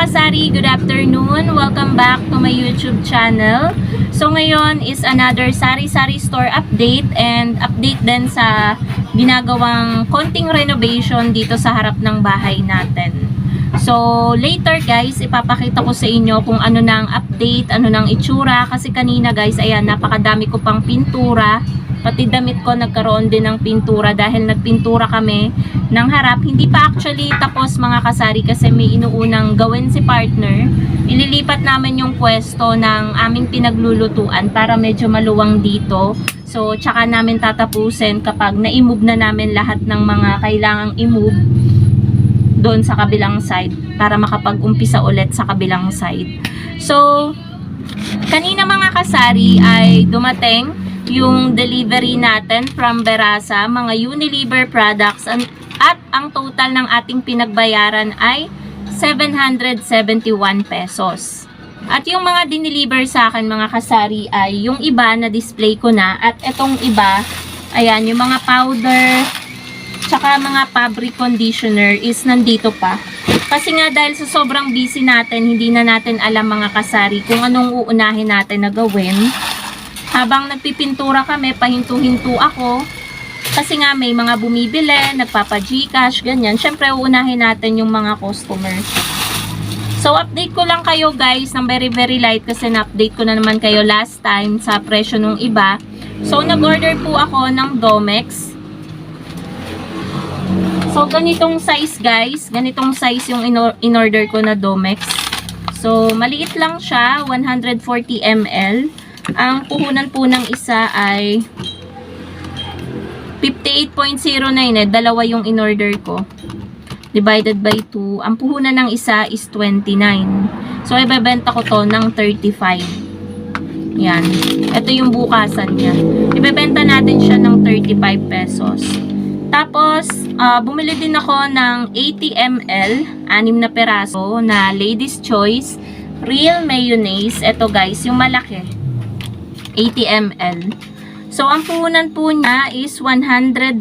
kasari, good afternoon. Welcome back to my YouTube channel. So ngayon is another sari-sari store update and update din sa ginagawang konting renovation dito sa harap ng bahay natin. So later guys, ipapakita ko sa inyo kung ano nang update, ano nang itsura. Kasi kanina guys, ayan, napakadami ko pang pintura. Pati damit ko nagkaroon din ng pintura dahil nagpintura kami ng harap. Hindi pa actually tapos mga kasari kasi may inuunang gawin si partner. Ililipat namin yung pwesto ng aming pinaglulutuan para medyo maluwang dito. So tsaka namin tatapusin kapag na-move na namin lahat ng mga kailangang i-move doon sa kabilang side para makapag-umpisa ulit sa kabilang side. So kanina mga kasari ay dumating yung delivery natin from Berasa, mga Unilever products, at ang total ng ating pinagbayaran ay 771 pesos. At yung mga dineliver sa akin mga kasari ay yung iba na display ko na, at etong iba, ayan, yung mga powder tsaka mga fabric conditioner is nandito pa. Kasi nga dahil sa sobrang busy natin, hindi na natin alam mga kasari kung anong uunahin natin na gawin. Habang nagpipintura kami, pahinto-hinto ako. Kasi nga may mga bumibili, nagpapa-Gcash, ganyan. Syempre, uunahin natin yung mga customers. So, update ko lang kayo guys ng very light kasi na-update ko na naman kayo last time sa presyo nung iba. So, nag-order po ako ng Domex. So, ganitong size guys. Ganitong size yung in-order ko na Domex. So, maliit lang siya, 140 ml. Ang puhunan po ng isa ay 58.09 dalawa yung in-order ko. Divided by 2. Ang puhunan ng isa is 29. So, ibebenta ko to ng 35. Yan. Ito yung bukasan niya. Ibebenta natin siya ng 35 pesos. Tapos, bumili din ako ng 80 ml, 6 na peraso na Ladies Choice Real Mayonnaise. Ito guys, yung malaki. 80 ml. So, ang puhunan po niya is 199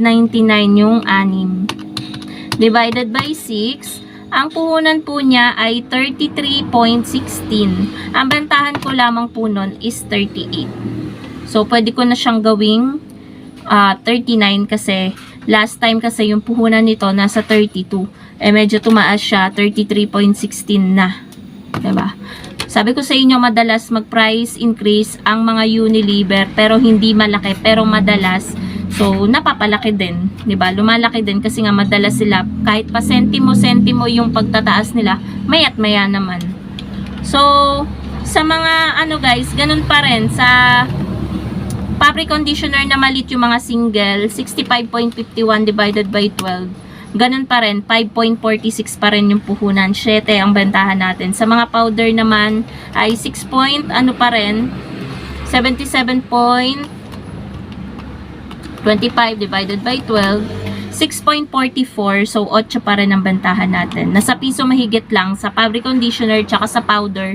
yung 6. Divided by 6, ang puhunan po niya ay 33.16. Ang bentahan ko lamang po nun is 38. So, pwede ko na siyang gawing 39 kasi last time kasi yung puhunan nito nasa 32. Eh, medyo tumaas siya, 33.16 na. Diba? Sabi ko sa inyo, madalas mag-price increase ang mga Unilever pero hindi malaki pero madalas. So, napapalaki din. Diba? Lumalaki din kasi nga madalas sila kahit pa sentimo-sentimo yung pagtataas nila, maya't maya naman. So, sa mga ano guys, ganun pa rin. Sa fabric conditioner na malit yung mga single, 65.51 divided by 12. Ganun pa rin, 5.46 pa rin yung puhunan. 7 ang bentahan natin. Sa mga powder naman ay 6 point, ano pa rin, 77.25 divided by 12, 6.44. So, 8 pa rin ang bentahan natin. Nasa piso mahigit lang sa fabric conditioner tsaka sa powder.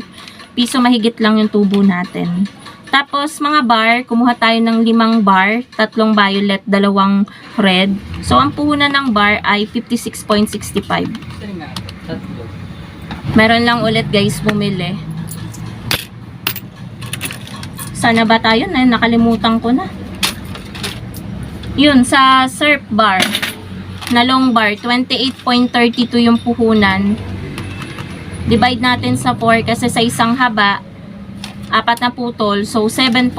Piso mahigit lang yung tubo natin. Tapos, mga bar, kumuha tayo ng 5 bar, 3 violet, 2 red. So, ang puhunan ng bar ay 56.65. Meron lang ulit guys bumili. Sana ba tayo na? Nakalimutan ko na. Yun, sa surf bar, na long bar, 28.32 yung puhunan. Divide natin sa 4 kasi sa isang haba, 4 na putol. So, 7.08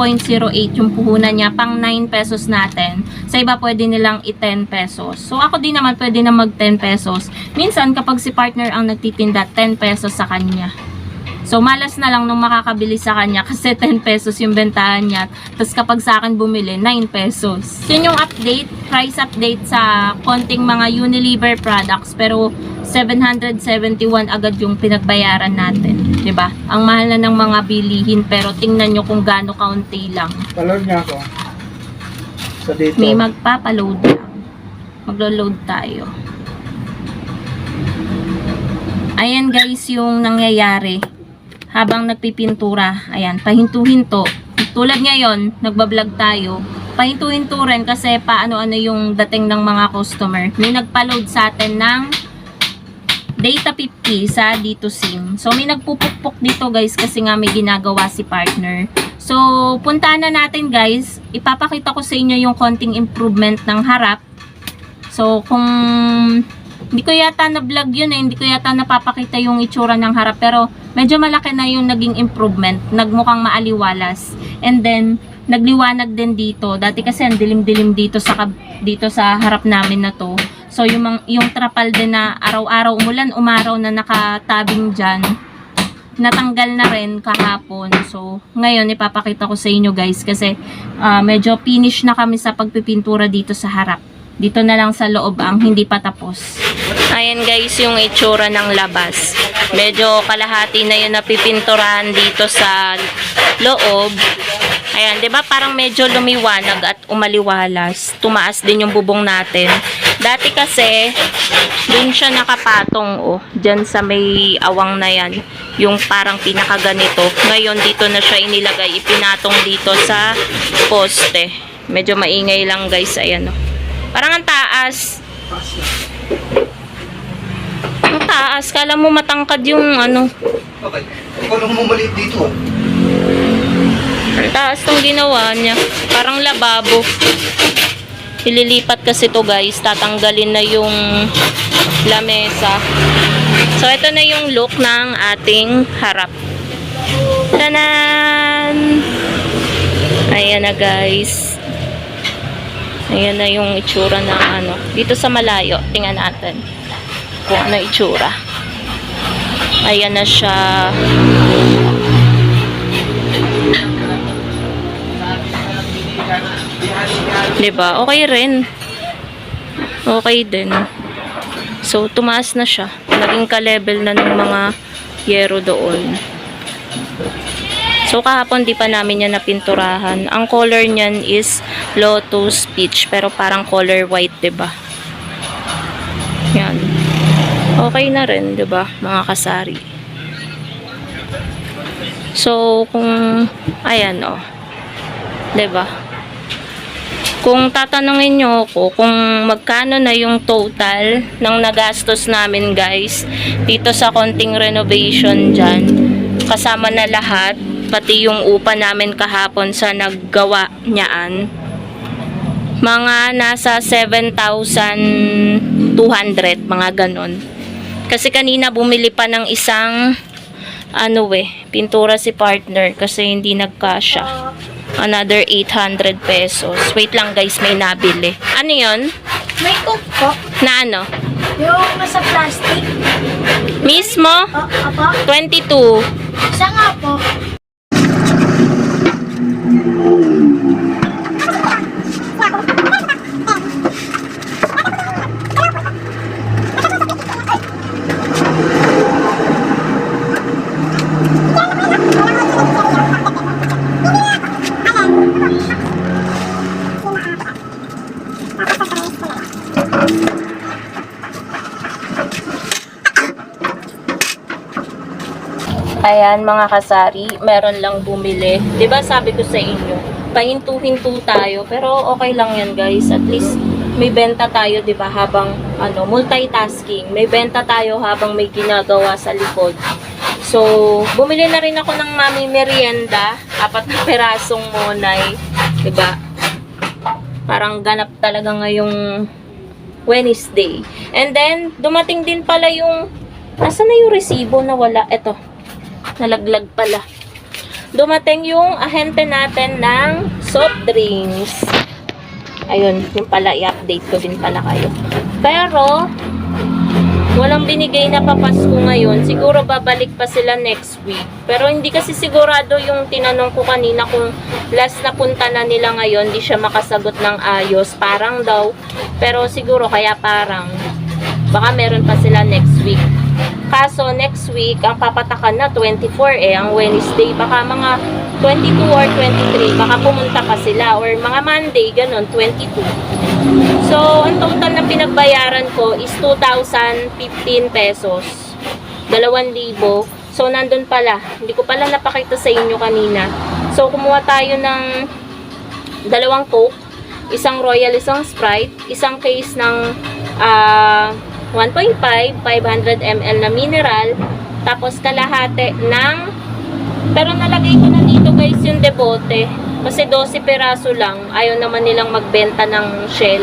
yung puhunan niya. Pang 9 pesos natin. Sa iba, pwede nilang i-10 pesos. So, ako din naman pwede na mag-10 pesos. Minsan, kapag si partner ang nagtitinda, 10 pesos sa kanya. So, malas na lang nung makakabili sa kanya kasi 10 pesos yung bentahan niya. Tapos, kapag sa akin bumili, 9 pesos. Yun yung update, price update sa konting mga Unilever products. Pero, 771 agad yung pinagbayaran natin. Diba? Ang mahal na ng mga bilihin pero tingnan nyo kung gaano kaunti lang. Paload niya ako. Sa dito. May magpapaload lang. Maglo-load tayo. Ayan guys yung nangyayari. Habang nagpipintura. Ayan, pahinto-hinto. Tulad ngayon, nagbablog tayo. Pahinto-hinto rin kasi paano-ano yung dating ng mga customer. May nagpa-load sa atin ng data 50 sa dito SIM. So, may nagpupukpok dito guys kasi nga may ginagawa si partner. So, puntahan na natin guys. Ipapakita ko sa inyo yung konting improvement ng harap. So, kung hindi ko yata na-vlog yun hindi ko yata napapakita yung itsura ng harap. Pero, medyo malaki na yung naging improvement. Nagmukhang maaliwalas. And then, nagliwanag din dito. Dati kasi ang dilim-dilim dito sa harap namin na to. So, yung trapal din na araw-araw umulan, umaraw na nakatabing dyan, natanggal na rin kahapon. So, ngayon, ipapakita ko sa inyo guys kasi medyo finish na kami sa pagpipintura dito sa harap. Dito na lang sa loob ang hindi pa tapos. Ayan guys, yung itsura ng labas. Medyo kalahati na yung napipinturahan dito sa loob. Ayan, 'di ba? Parang medyo lumiwanag at umaliwalas. Tumaas din yung bubong natin. Dati kasi dun siya nakapatong diyan sa may awang na 'yan, yung parang pinakaganito. Ngayon dito na siya inilagay, ipinatong dito sa poste. Medyo maingay lang guys, ayan Parang ang taas. Ang taas, kala mo matangkad yung Okay. Ikaw lang mo maliit dito. Ang taas ng ginawa niya. Parang lababo. Ililipat kasi to guys. Tatanggalin na yung lamesa. So, ito na yung look ng ating harap. Tanan! Ayan na guys. Ayan na yung itsura ng dito sa malayo. Tingnan natin kung ano itsura. Ayan na siya. Diba? Okay rin. Okay din. So, tumaas na siya. Naging ka-level na ng mga yero doon. So, kahapon di pa namin yan napinturahan. Ang color niyan is Lotus Peach. Pero parang color white, diba? Yan. Okay na rin, diba? Mga kasari. So, kung ayan, diba? Kung tatanungin nyo ako kung magkano na yung total ng nagastos namin guys dito sa konting renovation dyan, kasama na lahat, pati yung upa namin kahapon sa naggawa niyaan, mga nasa 7,200, mga ganon. Kasi kanina bumili pa ng isang pintura si partner kasi hindi nagkasya. Another 800 pesos. Wait lang guys, may nabili. Ano yun? May cook po. Na ano? Yung nasa plastic. Mismo? Apa? 22. Isa nga po. Ayan mga kasari, meron lang bumili. 'Di ba sabi ko sa inyo, pahintu-hintu tayo, pero okay lang 'yan guys. At least may benta tayo, 'di ba? Habang multitasking. May benta tayo habang may ginagawa sa likod. So, bumili na rin ako ng mami merienda, 4 na perasong monay, 'di ba? Parang ganap talaga ngayong Wednesday. And then dumating din pala yung nasaan na yung resibo na wala? Eto. Nalaglag pala. Dumating yung ahente natin ng soft drinks. Ayun, yung pala, i-update ko din pala kayo. Pero, walang binigay na papasko ngayon. Siguro babalik pa sila next week. Pero hindi kasi sigurado yung tinanong ko kanina kung last na punta na nila ngayon, di siya makasagot ng ayos. Parang daw. Pero siguro kaya parang. Baka meron pa sila next week. Kaso next week, ang papatakan na 24 ang Wednesday. Baka mga 22 or 23, baka pumunta pa sila. Or mga Monday, ganun, 22. So, ang total na pinagbayaran ko is 2,015 pesos. 2,000. So, nandun pala. Hindi ko pala napakita sa inyo kanina. So, kumuha tayo ng 2 Coke, isang Royal, isang Sprite, isang case ng 1.5, 500 ml na mineral, tapos kalahati ng, pero nalagay ko na dito guys yung debote, kasi 12 peraso lang, ayaw naman nilang magbenta ng shell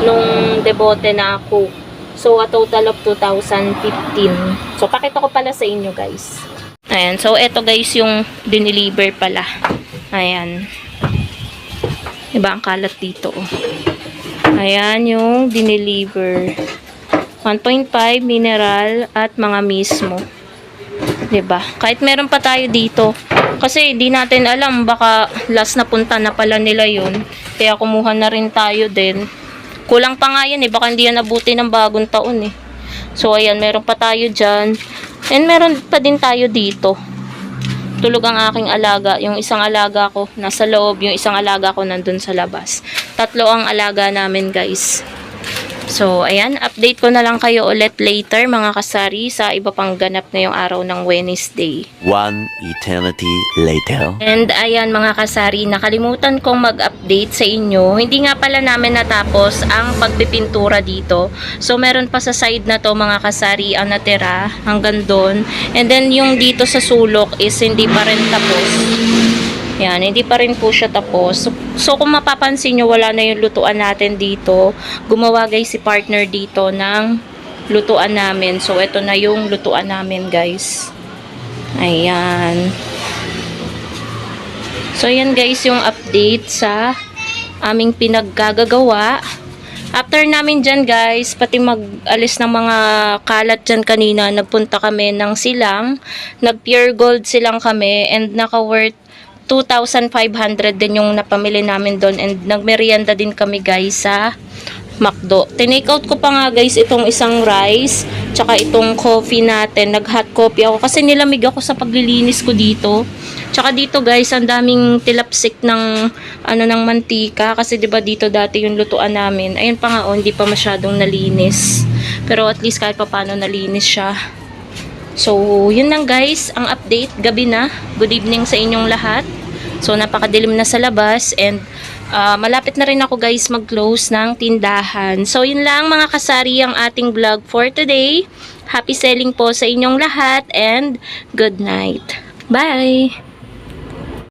nung debote na Coke. So, a total of 2,015. So, pakita ko pala sa inyo guys. Ayan, so eto guys yung dineliver pala. Ayan. Diba ang kalat dito? Oh. Ayan yung dineliver. 1.5 mineral at mga mismo. Diba? Kahit meron pa tayo dito. Kasi di natin alam, baka last na punta na pala nila yun. Kaya kumuha na rin tayo din. Kulang pa nga yan eh. Baka hindi yan nabuti ng bagong taon eh. So ayan, meron pa tayo dyan. And meron pa din tayo dito. Tulog ang aking alaga. Yung isang alaga ko nasa loob. Yung isang alaga ko nandun sa labas. 3 ang alaga namin guys. So, ayan. Update ko na lang kayo ulit later mga kasari sa iba pang ganap ngayong araw ng Wednesday. One eternity later. And ayan mga kasari, nakalimutan kong mag-update sa inyo. Hindi nga pala namin natapos ang pagpipintura dito. So meron pa sa side na to mga kasari ang natira hanggang doon. And then yung dito sa sulok is hindi pa rin tapos. Yan, hindi pa rin po siya tapos. So kung mapapansin nyo, wala na yung lutuan natin dito. Gumawa guys si partner dito ng lutuan namin. So ito na yung lutuan namin guys. Ayan. So yan guys yung update sa aming pinaggagawa. After namin dyan guys, pati mag-alis ng mga kalat dyan kanina, nagpunta kami ng silang. Nag-pure gold silang kami and naka-worth 2,500 din yung napamili namin doon, and nagmerienda din kami guys sa McDo. Tinake out ko pa nga guys itong isang rice tsaka itong coffee natin. Nag hot coffee ako kasi nilamig ako sa paglilinis ko dito. Tsaka dito guys, ang daming tilapsik ng ng mantika kasi 'di ba dito dati yung lutuan namin. Ayun pa nga hindi pa masyadong nalinis. Pero at least kahit papaano nalinis siya. So, yun lang guys, ang update. Gabi na. Good evening sa inyong lahat. So, napakadilim na sa labas and malapit na rin ako guys mag-close ng tindahan. So, yun lang mga kasari ang ating vlog for today. Happy selling po sa inyong lahat and good night. Bye!